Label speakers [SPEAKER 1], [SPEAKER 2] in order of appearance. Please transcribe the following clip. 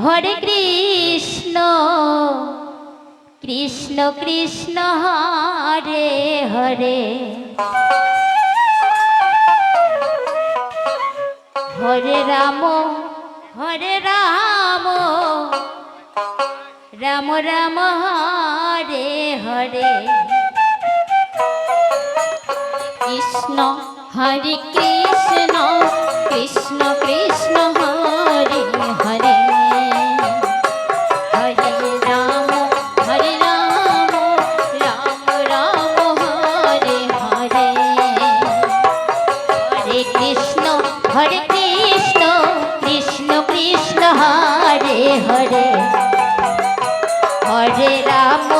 [SPEAKER 1] Hare Krishna Krishna Krishna Hare Hare Hare Ram Ram Ram Hare Hare Krishna Hare Krishna Krishna Krishna Hare Hare Hare Ram Ram Ram Hare Hare Hare Krishna Krishna Krishna Hare Hare Hare Ram